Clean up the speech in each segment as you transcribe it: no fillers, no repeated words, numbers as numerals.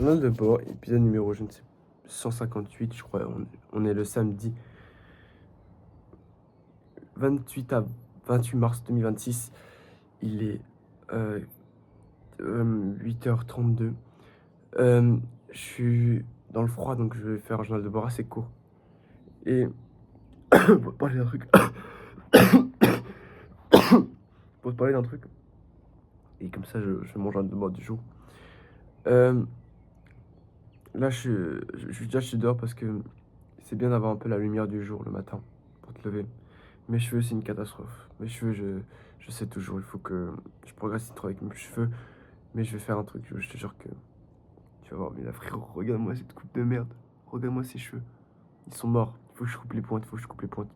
Journal de bord, épisode numéro, je ne sais, 158, je crois. On est le samedi 28 mars 2026. Il est 8h32. Je suis dans le froid, donc je vais faire un journal de bord assez court. Et pour te parler d'un truc. Pour te parler d'un truc. Et comme ça, je fais mon journal de bord du jour. Là, je suis dehors parce que c'est bien d'avoir un peu la lumière du jour le matin pour te lever. Mes cheveux, c'est une catastrophe. Mes cheveux, je sais toujours, il faut que je progresse trop avec mes cheveux. Mais je vais faire un truc, je te jure que tu vas voir. Mais là, frérot, regarde-moi cette coupe de merde. Regarde-moi ces cheveux. Ils sont morts. Il faut que je coupe les pointes, il faut que je coupe les pointes.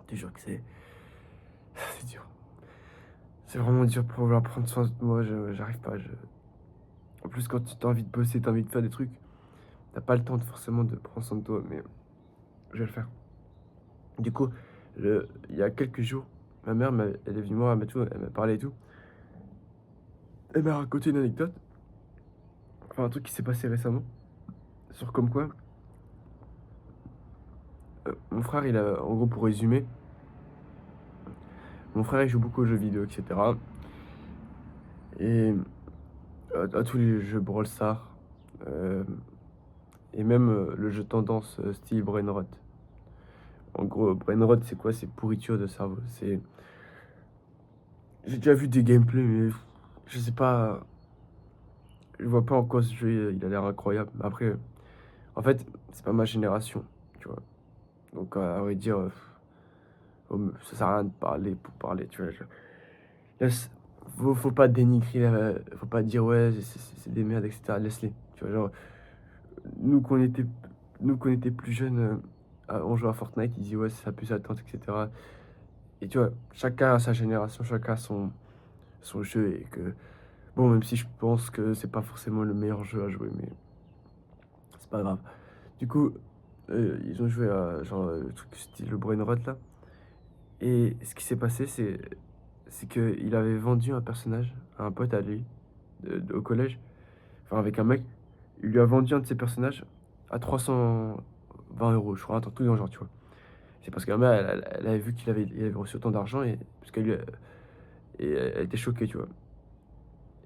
Je te jure que c'est dur. C'est vraiment dur pour vouloir prendre soin de moi. J'arrive pas. En plus, quand tu as envie de bosser, tu as envie de faire des trucs, t'as pas le temps forcément de prendre soin de toi. Mais je vais le faire. Du coup, il y a quelques jours, ma mère, elle est venue me voir, elle m'a parlé et tout. Elle m'a raconté une anecdote, enfin un truc qui s'est passé récemment, sur comme quoi, mon frère, en gros pour résumer, mon frère il joue beaucoup aux jeux vidéo, etc. Et à tous les jeux Brawl Stars, euh, et même le jeu tendance style Brainrot. En gros, Brainrot c'est quoi? C'est pourriture de cerveau. J'ai déjà vu des gameplays, mais je sais pas, je vois pas en quoi ce jeu il a l'air incroyable. Mais après, en fait, c'est pas ma génération, tu vois. Donc, à vrai dire, ça sert à rien de parler pour parler, tu vois. Laisse, faut pas dénigrer, faut pas dire ouais, c'est des merdes, etc. Laisse-les, tu vois. Genre, nous qu'on était, nous qu'on était plus jeunes, on jouait à Fortnite, ils disaient ouais, ça pue sa tente, etc. Et tu vois, chacun a sa génération, chacun a son jeu. Et que, bon, même si je pense que c'est pas forcément le meilleur jeu à jouer, mais c'est pas grave. Du coup, ils ont joué à genre le truc style le Brainrot là. Et ce qui s'est passé, c'est qu'il avait vendu un personnage à un pote à lui au collège, enfin avec un mec. Il lui a vendu un de ses personnages à 320 €, je crois, un truc dans le genre, tu vois. C'est parce que la mère, elle avait vu il avait reçu autant d'argent et parce qu'elle et elle était choquée, tu vois.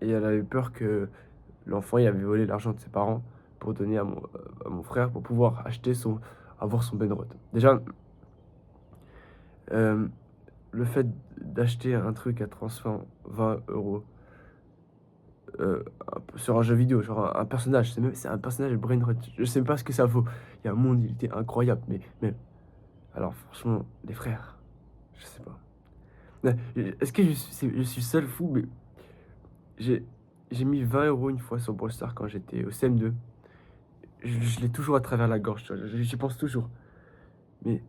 Et elle avait peur que l'enfant il avait volé l'argent de ses parents pour donner à mon frère pour pouvoir avoir son Benrod. Déjà, euh, le fait d'acheter un truc à 320 € sur un jeu vidéo, genre un personnage, c'est un personnage de Brainrot. Je sais pas ce que ça vaut. Il y a un monde, il était incroyable, mais alors franchement, les frères, je sais pas. Est-ce que je suis seul fou, mais j'ai j'ai mis 20 € une fois sur Brawl Stars quand j'étais au CM2. Je l'ai toujours à travers la gorge, tu vois, j'y pense toujours. Mais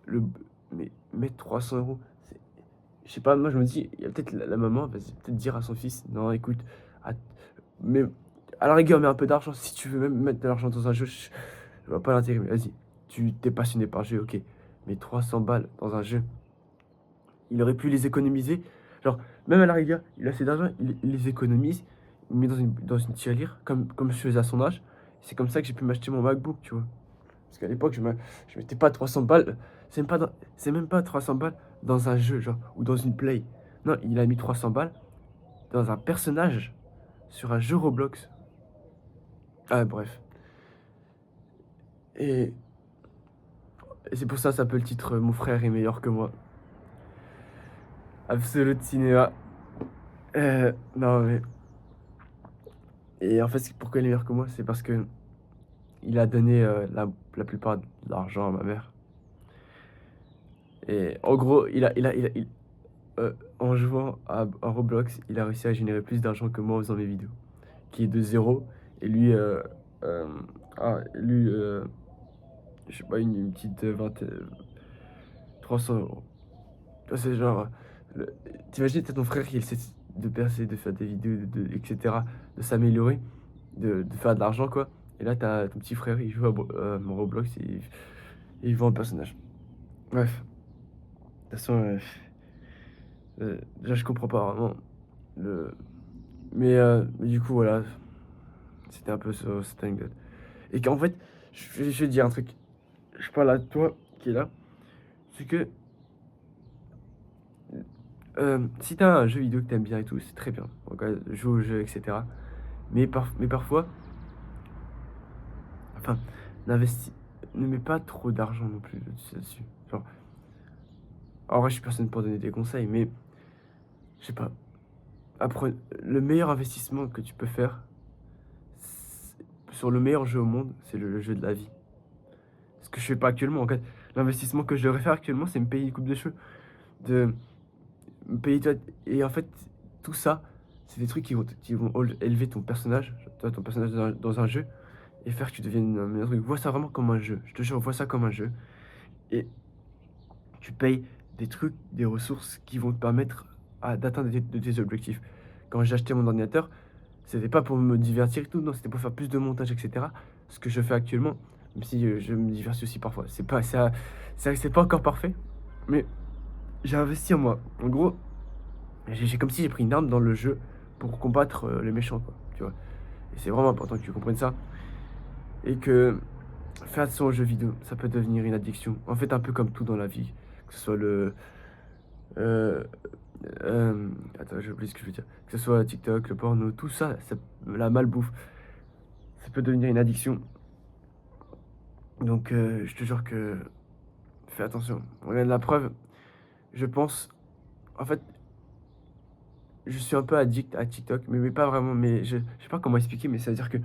le mais mettre 300 €, c'est, je sais pas, moi je me dis, il y a peut-être la maman, va peut-être dire à son fils, non écoute, att mais à la rigueur, mets un peu d'argent si tu veux même mettre de l'argent dans un jeu, je vois pas l'intérêt, mais vas-y, tu es passionné par le jeu, OK, mais 300 balles dans un jeu, il aurait pu les économiser. Genre, même à la rigueur, il a assez d'argent, il les économise, il met dans une tirelire, comme je faisais à son âge. C'est comme ça que j'ai pu m'acheter mon MacBook, tu vois. Parce qu'à l'époque, je mettais pas 300 balles, c'est même pas 300 balles dans un jeu, genre, ou dans une play. Non, il a mis 300 balles dans un personnage sur un jeu Roblox. Ah, bref. Et, et c'est pour ça le titre Mon frère est meilleur que moi. Absolute cinéma. Non, mais. Et en fait, pourquoi il est meilleur que moi? C'est parce que il a donné la plupart de l'argent à ma mère. Et en gros, en jouant à Roblox, il a réussi à générer plus d'argent que moi en faisant mes vidéos. Qui est de zéro. Et lui, euh, lui je sais pas, une petite 300 €. C'est genre, le- t'imagines, t'as ton frère qui essaie de percer, de faire des vidéos, etc., de s'améliorer, de faire de l'argent, quoi. Et là, t'as ton petit frère, il joue à Roblox et il vend un personnage. Bref, de toute façon, déjà, je comprends pas vraiment le. Mais du coup, voilà, C'était un peu cette anecdote. Et qu'en fait, je vais te dire un truc. Je parle à toi qui est là. C'est que si t'as un jeu vidéo que t'aimes bien et tout, c'est très bien. Donc, joue au jeu, etc. Mais parfois, enfin, n'investis, ne mets pas trop d'argent non plus là-dessus. Genre, en vrai, je suis personne pour donner des conseils, mais je sais pas. Après, le meilleur investissement que tu peux faire sur le meilleur jeu au monde, c'est le jeu de la vie. Ce que je fais pas actuellement, en fait. L'investissement que je devrais faire actuellement, c'est me payer une coupe de cheveux. De me payer, toi. Et en fait, tout ça, c'est des trucs qui vont élever ton personnage, toi, ton personnage dans un jeu, et faire que tu deviennes un meilleur truc. Vois ça vraiment comme un jeu. Je te jure, vois ça comme un jeu. Et tu payes des trucs, des ressources qui vont te permettre d'atteindre de tes objectifs. Quand j'ai acheté mon ordinateur, c'était pas pour me divertir et tout, non, c'était pour faire plus de montage, etc. Ce que je fais actuellement, même si je me divertis aussi parfois. C'est pas encore parfait, mais j'ai investi en moi. En gros, j'ai comme si j'ai pris une arme dans le jeu pour combattre les méchants, quoi, tu vois. Et c'est vraiment important que tu comprennes ça. Et que faire attention aux jeux vidéo, ça peut devenir une addiction. En fait, un peu comme tout dans la vie. Que ce soit euh, attends, j'ai oublié ce que je veux dire. Que ce soit TikTok, le porno, tout ça, la malbouffe, ça peut devenir une addiction. Donc, je te jure que fais attention. Regarde la preuve, je pense, en fait, je suis un peu addict à TikTok, mais pas vraiment. Mais je sais pas comment expliquer, mais c'est-à-dire que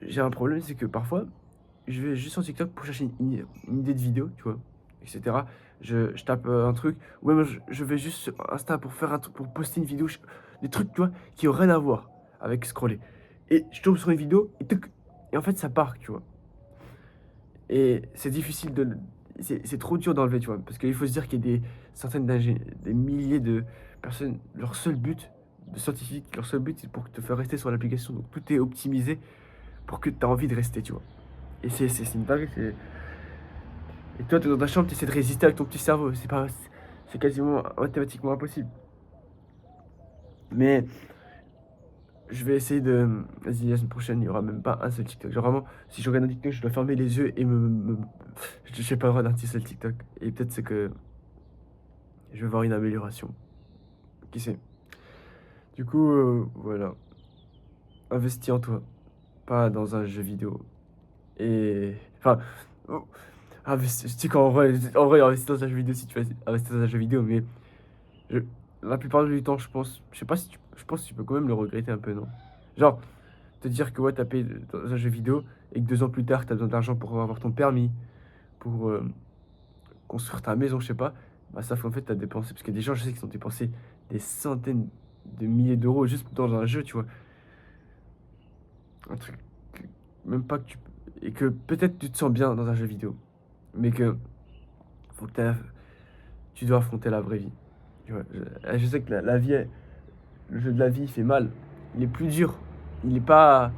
j'ai un problème, c'est que parfois, je vais juste sur TikTok pour chercher une idée de vidéo, tu vois, etc. Je tape un truc, ou même je vais juste sur Insta pour faire un truc, pour poster une vidéo, des trucs, tu vois, qui ont rien à voir avec scroller. Et je tombe sur une vidéo, et en fait, ça part, tu vois. Et c'est difficile c'est trop dur d'enlever, tu vois, parce qu'il faut se dire qu'il y a des milliers de personnes, leur seul but, de scientifiques, leur seul but, c'est pour te faire rester sur l'application. Donc tout est optimisé pour que tu as envie de rester, tu vois. Et c'est une dinguerie. Et toi, tu es dans ta chambre, tu essaies de résister avec ton petit cerveau. C'est quasiment mathématiquement impossible. Mais je vais essayer de. Vas-y, la semaine prochaine, il n'y aura même pas un seul TikTok. Genre vraiment, si je regarde un TikTok, je dois fermer les yeux et je n'ai pas le droit d'un petit seul TikTok. Et peut-être c'est que je vais voir une amélioration. Qui sait? Du coup, voilà. Investis en toi, pas dans un jeu vidéo. Et. Enfin. Oh, je dis qu'en vrai, investis dans un jeu vidéo si tu veux investir dans un jeu vidéo, mais je, la plupart du temps, je pense. Je sais pas si tu. Je pense que tu peux quand même le regretter un peu, non? Genre, te dire que ouais, t'as payé dans un jeu vidéo et que 2 ans plus tard, t'as besoin d'argent pour avoir ton permis, pour construire ta maison, je sais pas. Bah, ça, en fait, t'as dépensé. Parce que des gens, je sais qu'ils ont dépensé des centaines de milliers d'euros juste dans un jeu, tu vois. Un truc. Même pas que tu. Et que peut-être tu te sens bien dans un jeu vidéo. Mais que. Faut que tu dois affronter la vraie vie. Tu vois, je sais que la vie, le jeu de la vie, il fait mal. Il est plus dur. Il est pas.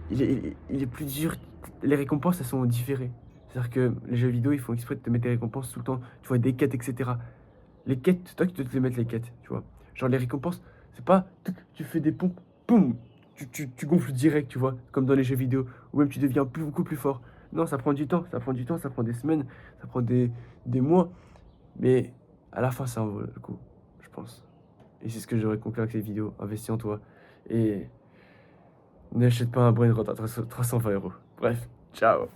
Il est plus dur. Les récompenses, elles sont différées. C'est-à-dire que les jeux vidéo, ils font exprès de te mettre des récompenses tout le temps. Tu vois, des quêtes, etc. Les quêtes, c'est toi qui dois te les mettre, les quêtes. Tu vois. Genre, les récompenses, c'est pas. Tu fais des pompes, boum, tu gonfles direct, tu vois. Comme dans les jeux vidéo. Ou même tu deviens beaucoup plus fort. Non, ça prend du temps. Ça prend du temps, ça prend des semaines, ça prend des mois. Mais à la fin, ça en vaut le coup, je pense. Et c'est ce que j'aurais conclu avec cette vidéo. Investis en toi. Et n'achète pas un brain rot à 320 euros. Bref, ciao.